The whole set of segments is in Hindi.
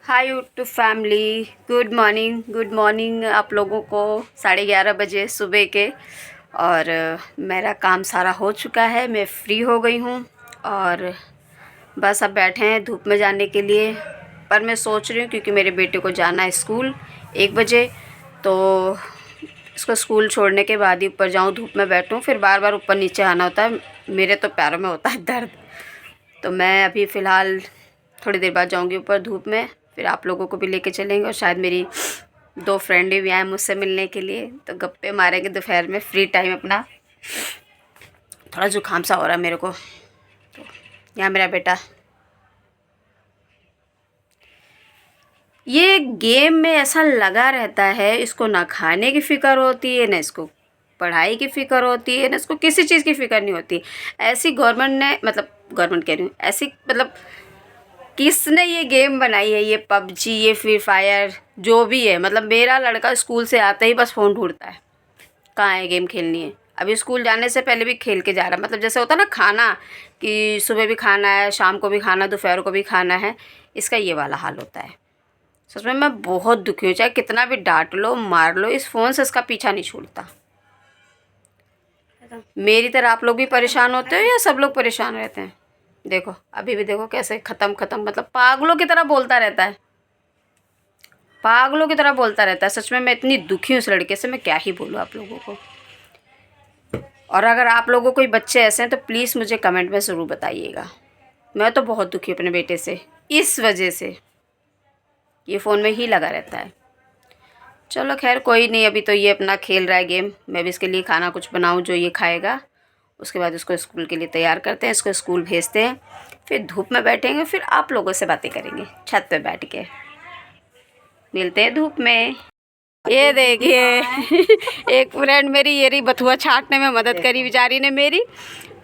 Hi YouTube family, good morning आप लोगों को 11:30 बजे सुबह के। और मेरा काम सारा हो चुका है, मैं फ्री हो गई हूँ और बस अब बैठे हैं धूप में जाने के लिए। पर मैं सोच रही हूँ क्योंकि मेरे बेटे को जाना है स्कूल 1 बजे, तो इसको स्कूल छोड़ने के बाद ही ऊपर जाऊँ, धूप में बैठूँ, फिर बार बार ऊपर नीचे आना होता है, मेरे तो पैरों में होता है दर्द। तो मैं अभी फ़िलहाल थोड़ी देर बाद जाऊँगी ऊपर धूप में, फिर आप लोगों को भी लेके चलेंगे और शायद मेरी 2 फ्रेंडें भी आए मुझसे मिलने के लिए, तो गप्पे मारेंगे दोपहर में फ्री टाइम अपना। थोड़ा जुकाम सा हो रहा है मेरे को। तो यहाँ मेरा बेटा, ये गेम में ऐसा लगा रहता है, इसको ना खाने की फ़िक्र होती है, ना इसको पढ़ाई की फ़िक्र होती है, ना इसको किसी चीज़ की फ़िक्र नहीं होती। ऐसी गवर्नमेंट ने, मतलब गवर्नमेंट कह रही हूँ, ऐसी मतलब किसने ये गेम बनाई है, ये पबजी, ये फ्री फायर जो भी है। मतलब मेरा लड़का स्कूल से आते ही बस फ़ोन ढूंढता है, कहाँ है गेम खेलनी है। अभी स्कूल जाने से पहले भी खेल के जा रहा है। मतलब जैसे होता है ना खाना, कि सुबह भी खाना है, शाम को भी खाना, दोपहर को भी खाना है, इसका ये वाला हाल होता है। सच में मैं बहुत दुखी हूँ, चाहे कितना भी डांट लो मार लो, इस फ़ोन से इसका पीछा नहीं छूटता। मेरी तरह आप लोग भी परेशान होते हो या सब लोग परेशान रहते हैं? देखो अभी भी देखो कैसे ख़त्म मतलब पागलों की तरह बोलता रहता है, पागलों की तरह बोलता रहता है। सच में मैं इतनी दुखी हूँ इस लड़के से, मैं क्या ही बोलूँ आप लोगों को। और अगर आप लोगों कोई बच्चे ऐसे हैं तो प्लीज़ मुझे कमेंट में ज़रूर बताइएगा। मैं तो बहुत दुखी हूँ अपने बेटे से, इस वजह से ये फ़ोन में ही लगा रहता है। चलो खैर कोई नहीं, अभी तो ये अपना खेल रहा है गेम, मैं भी इसके लिए खाना कुछ बनाऊँ जो ये खाएगा। उसके बाद उसको स्कूल के लिए तैयार करते हैं, इसको स्कूल भेजते हैं, फिर धूप में बैठेंगे, फिर आप लोगों से बातें करेंगे छत पे बैठ के। मिलते हैं धूप में। ये देखिए एक फ्रेंड मेरी ये रही बथुआ छाटने में मदद करी बेचारी ने मेरी,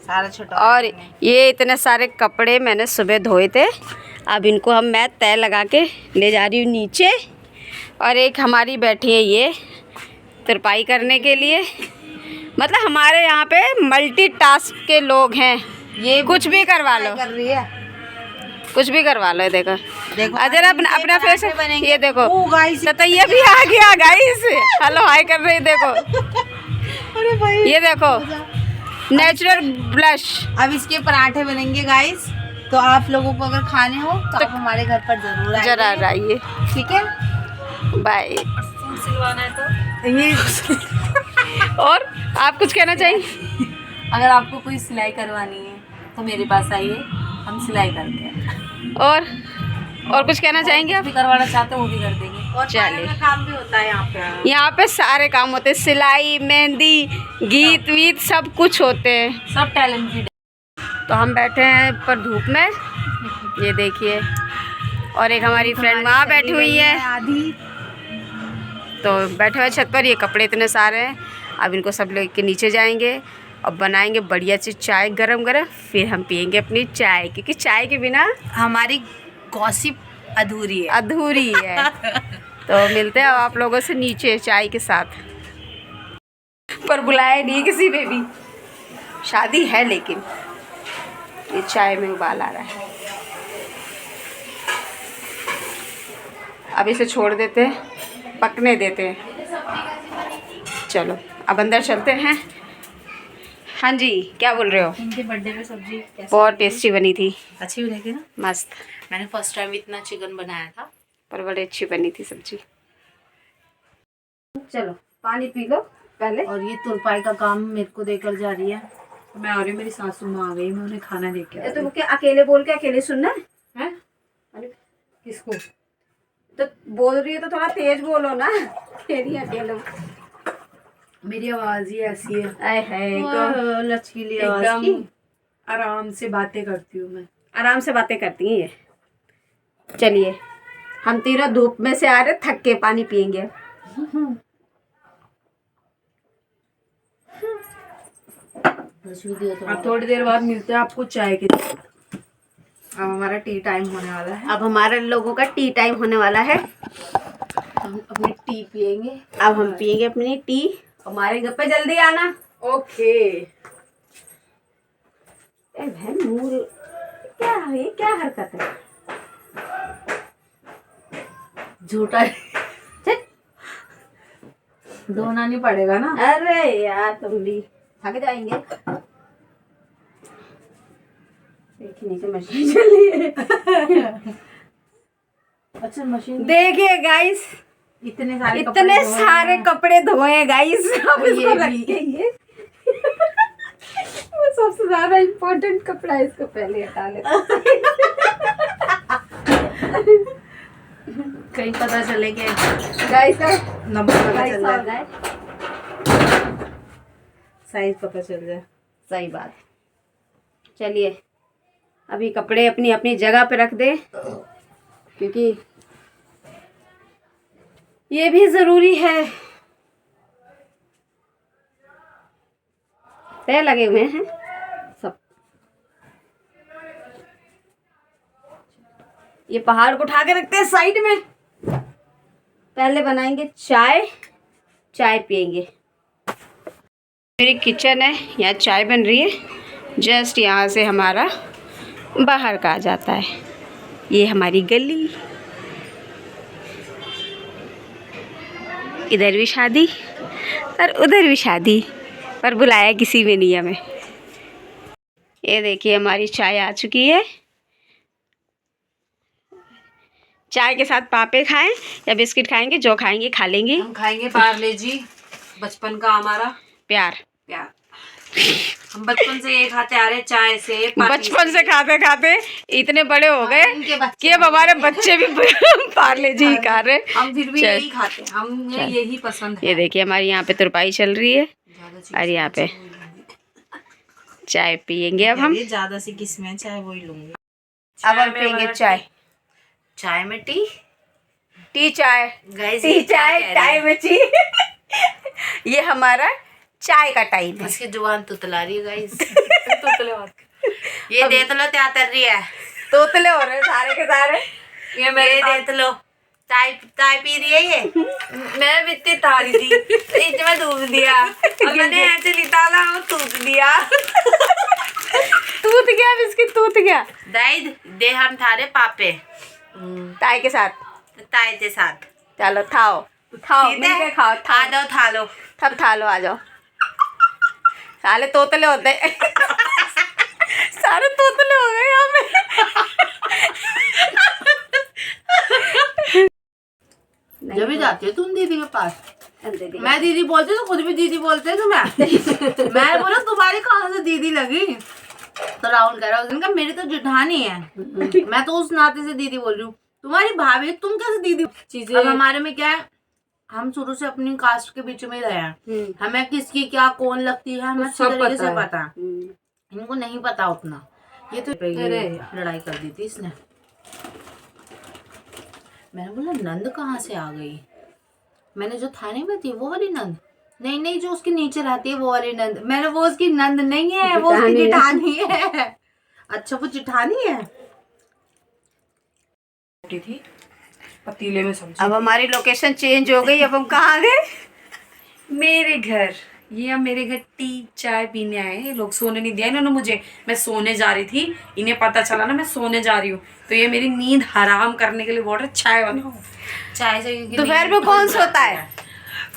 सारा छोटा। और ये इतने सारे कपड़े मैंने सुबह धोए थे, अब इनको मैं तय लगा के ले जा रही हूँ नीचे। और एक हमारी बैठी है ये तुरपाई करने के लिए। मतलब हमारे यहाँ पे मल्टीटास्क के लोग हैं, ये कुछ भी करवा लो, कर रही है, कुछ भी करवा लो। देखो अजर अपना फेस, ये देखो तो ये भी आ गया गाइस, हेलो हाय कर रही है, देखो अरे भाई ये देखो नेचुरल ब्लश। अब इसके पराठे बनेंगे गाइस, तो आप लोगों को अगर खाने हो तो आप हमारे घर पर जरूर आइए, ठीक है। बाय। सिलवाना है तो ये और आप कुछ कहना चाहिए? अगर आपको कोई सिलाई करवानी है तो मेरे पास आइए, हम सिलाई करते हैं। और कुछ कहना चाहेंगे आप? भी करवाना चाहते हो वो भी कर देंगे। और चलिए, काम भी होता है यहाँ पे सारे काम होते हैं, सिलाई, मेहंदी, गीत वीत सब कुछ होते हैं, सब टैलेंटेड। तो हम बैठे हैं पर धूप में, ये देखिए। और एक हमारी फ्रेंड वहाँ बैठी हुई है आधी, तो बैठे हुए छत पर। ये कपड़े इतने सारे हैं, अब इनको सब लेके नीचे जाएंगे और बनाएंगे बढ़िया सी चाय गरम गरम, फिर हम पियेंगे अपनी चाय, क्योंकि चाय के बिना हमारी गॉसिप अधूरी है। तो मिलते हैं अब आप लोगों से नीचे चाय के साथ। पर बुलाया नहीं किसी ने भी, शादी है लेकिन ये चाय में उबाल आ रहा है। अब इसे छोड़ देते हैं, पकने देते हैं। चलो अब अंदर चलते हैं। हाँ जी, क्या बोल रहे हो? इनके बर्थडे में सब्जी कैसी बहुत टेस्टी बनी थी, अच्छी बनी थी ना, मस्त। मैंने फर्स्ट टाइम इतना चिकन बनाया था, पर बड़ी अच्छी बनी थी सब्जी। चलो पानी पी लो पहले। और ये तुरपाई का काम मेरे को देकर जा रही है, मैं आ रही हूँ, मेरी सासू माँ आ गई, मैं उन्हें खाना दे के तो क्या अकेले बोल के अकेले सुनना है? किसको? तो बोल रही है तो थोड़ा तेज बोलो ना, अकेले। मेरी आवाज ही ऐसी है, लचकीली आवाज की, आराम से बातें करती हूँ मैं, आराम से बातें करती हैं ये। चलिए हम तीनों धूप में से आ रहे, थक के पानी पियेंगे। अब थोड़ी देर बाद मिलते हैं आपको चाय के। अब हमारा टी टाइम होने वाला है, अब हमारे लोगों का टी टाइम होने वाला है, हम अपनी टी पियेंगे। अब हम पियेंगे अपनी टी। हमारे घर पे जल्दी आना। ओके। बहन नूर, क्या है, क्या हरकत है? झूठा धोना नहीं पड़ेगा ना। अरे यार तुम भी थक जाएंगे। देखिए नीचे मशीन चल रही है। अच्छा मशीन देखिए गाइस, इतने सारे कपड़े धोए गाइस। अब ये इसको भी। रखेंगे। वो सबसे ज्यादा इम्पोर्टेंट कपड़ा है, इसको पहले हटा लेते। कहीं पता चले कि गाइस नंबर पता चल हो जाए, जाए। साइज पता चल जाए। सही बात। चलिए अभी कपड़े अपनी अपनी जगह पे रख दे, क्योंकि ये भी जरूरी है। तय लगे हुए हैं सब। ये पहाड़ को उठा के रखते हैं साइड में। पहले बनाएंगे चाय, चाय पियेंगे। मेरी किचन है, यहाँ चाय बन रही है। जस्ट यहाँ से हमारा बाहर का आ जाता है। ये हमारी गली, इधर भी शादी और उधर भी शादी, पर बुलाया किसी में नहीं हमें। ये देखिए हमारी चाय आ चुकी है। चाय के साथ पापे खाएं या बिस्किट खाएंगे, जो खाएंगे खा लेंगे। हम खाएंगे पार्ले जी, बचपन का हमारा प्यार। हम बचपन से ये खाते आ रहे, चाय से बचपन से खाते खाते इतने बड़े हो गए कि अब हमारे बच्चे भी पार्ले जी ही खा रहे। हम फिर भी यही खाते हैं, हमें यही पसंद है। ये देखिए हमारी यहाँ पे तुरपाई चल रही है और यहाँ पे चाय पियेंगे। अब हम ज्यादा सी किस्में चाय वही लूंगी। अब हम पियेंगे चाय। चाय में टी, टी चाय, गाइस टी चाय, चाय में टी। ये हमारा चाय का टाइम है। इसकी जुबान तुतला रही है गाइस। ये देख लो क्या कर रही है, तोतले हो रहे हैं सारे के सारे। ये देख लो चाय चाय पी रही है। ये मैं भी इतनी तारी थी, इसमें डूब दिया, अब मैंने ऐसे निकाला और टूट दिया। टूट गया बिस्किट, टूट गया। दाइद दे हम थारे पापे चाय के साथ, ताए के साथ। चलो खाओ खाओ, मिलके खाओ। खा लो खा लो, सब खा लो, आ जाओ। साले तोतले होते हैं। सारे तोतले हो गए यहाँ पे। जब भी जाती है तुम दीदी के पास, मैं दीदी बोलती तो खुद भी दीदी बोलते हैं तुम्हें। मैं बोला तुम्हारी कहाँ से दीदी लगी, तो राहुल कह रहा है उनका मेरी तो जेठानी है। मैं तो उस नाते से दीदी बोल रही हूँ, तुम्हारी भाभी तुम कैसे दीदी चीजें। अब हमारे में क्या है, हम शुरू से अपनी कास्ट के बीच में रहे हैं, हमें किसकी क्या कौन लगती है हमें अच्छी तरीके से पता है। इनको नहीं पता उतना। ये तो लड़ाई कर दी थी इसने। मैंने बोला नंद कहाँ से आ गई, मैंने जो थाने में थी वो वाली नंद नहीं, नहीं जो उसके नीचे रहती है वो वाली नंद। मैंने वो उसकी नंद नहीं है, वो उसकी जिठानी है। अच्छा वो जिठानी है। थी पतीले में सब्जी। अब हमारी लोकेशन चेंज हो गई। अब हम कहाँ गए? मेरे घर। ये अब मेरे घर टी चाय पीने आए हैं लोग। सोने नहीं दिया इन्होंने मुझे, मैं सोने जा रही थी, इन्हें पता चला ना मैं सोने जा रही हूँ, तो ये मेरी नींद हराम करने के लिए बोल रहे चाय बनाओ। चाय से दोपहर में कौन सोता है?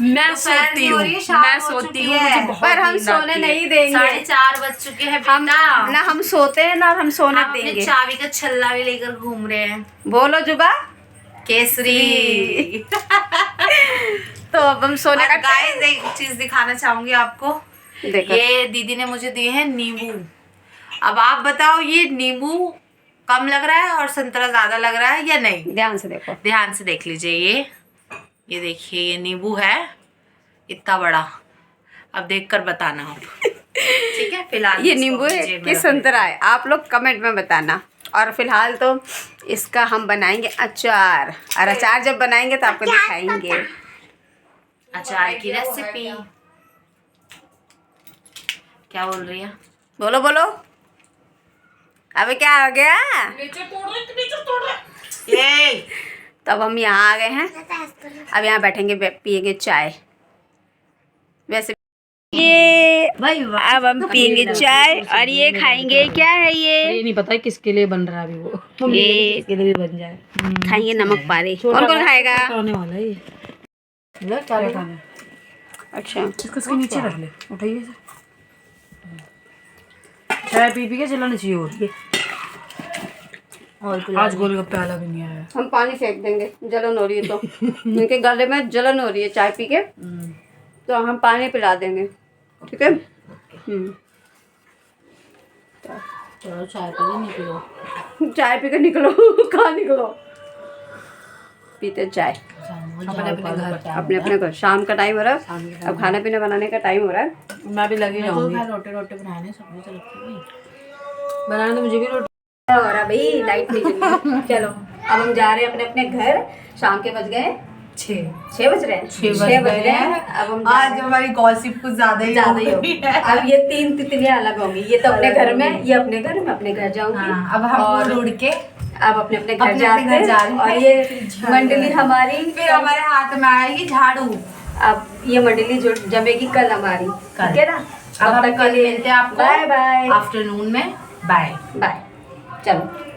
मैं सोती हूँ, मैं सोती हूँ, मुझे बहुत पर हम नींद सोने आती है। नहीं देंगे। 4:30 बज चुके हैं हम ना हम सोते हैं ना हम सोने आप अपने देंगे। चाबी का छल्ला भी लेकर घूम रहे हैं। बोलो जुबा केसरी। तो अब हम सोने का गाइस एक चीज दिखाना चाहूंगी आपको। देखो। ये दीदी ने मुझे दिए हैं नींबू। अब आप बताओ ये नींबू कम लग रहा है और संतरा ज्यादा लग रहा है या नहीं? ध्यान से देखो, ध्यान से देख लीजिए। ये देखिए ये नींबू है इतना बड़ा। अब देखकर बताना आप। ठीक है फिलहाल ये नींबू है कि संतरा है, आप लोग कमेंट में बताना। और फिलहाल तो इसका हम बनाएंगे अचार, और अचार जब बनाएंगे तो आपको दिखाएंगे अचार की रेसिपी। क्या बोल रही है? बोलो बोलो। अबे क्या हो गया? ये तब हम यहाँ आ गए हैं। अब यहाँ बैठेंगे, पियेंगे चाय। वैसे ये भाई अब हम पियेंगे चाय और ये खाएंगे, क्या है ये नहीं पता है किसके लिए बन रहा है अभी वो, ये किसके लिए भी बन जाए। खाएंगे नमक पारे। कौन कौन खाएगा? होने वाला है ये। लो चाय खाने। अच्छा इसको नीचे रख ले, उठाइए से। चाय पी पी के चलानी चाहिए और आज गोलगप्पे वाला भी नहीं आया। हम पानी फेंक देंगे, जलन हो रही है तो इनके गले में जलन हो रही है चाय पी के, तो हम पानी पिला देंगे, ठीक है। चलो चाय तो नहीं पियो। चाय पी के निकलो कहाँ निकलो, पीते चाय अपने अपने घर। अपने अपने घर। शाम का टाइम हो रहा है, अब खाना पीना बनाने का टाइम हो रहा है। मैं भी लगी जाऊंगी रोटे रोटे बनाने, सब्जी तो रखी हुई बनाने, तो मुझे भी रोटी हो रहा भाई, लाइट नहीं जली। चलो अब हम जा रहे हैं अपने अपने घर। शाम के बज गए 6 बज रहे हैं, 6 बज रहे हैं। अब हम आज हमारी गॉसिप कुछ ज्यादा ही हो गई है। अब ये 3 तितलियां अलग होंगी, ये तो अपने घर में, ये अपने घर में, अपने घर जाऊंगी। अब हम और उड़ के अब अपने अपने घर अपने जाते घर जा रहे हैं। हैं। और ये मंडली हमारी, फिर हमारे हाथ में आएगी झाड़ू। अब ये मंडली जो जमेगी कल हमारी, ठीक है ना। अब हम कल मिलते हैं आपको बाय बाय, आफ्टरनून में। Bye bye. चलो।